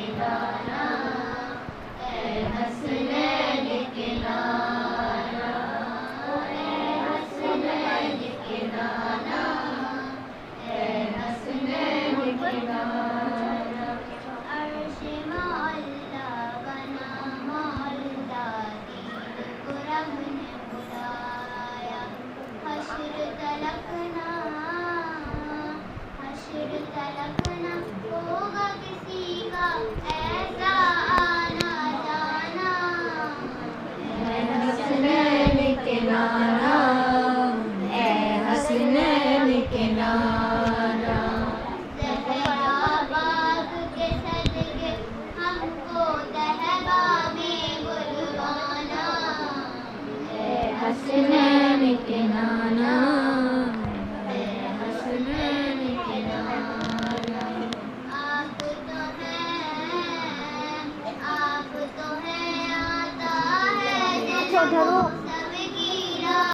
के नाना, ऐ हसनैन के नाना, ऐ हसनैन के नाना, ऐ हसनैन के नाना। अर्श मौला बना मौला, दीन को रब ने बुलाया, हश्र तलकना, हश्र तलकना होगा किसी का ऐसा आना जाना। ऐ हसनैन के नाना, ऐ हसनैन के नाना। ज़हराबाद के सदके हमको तहबा में बुलवाना, ऐ हसनैन के नाना, ऐ हसनैन के नाना। आप तो हैं आता है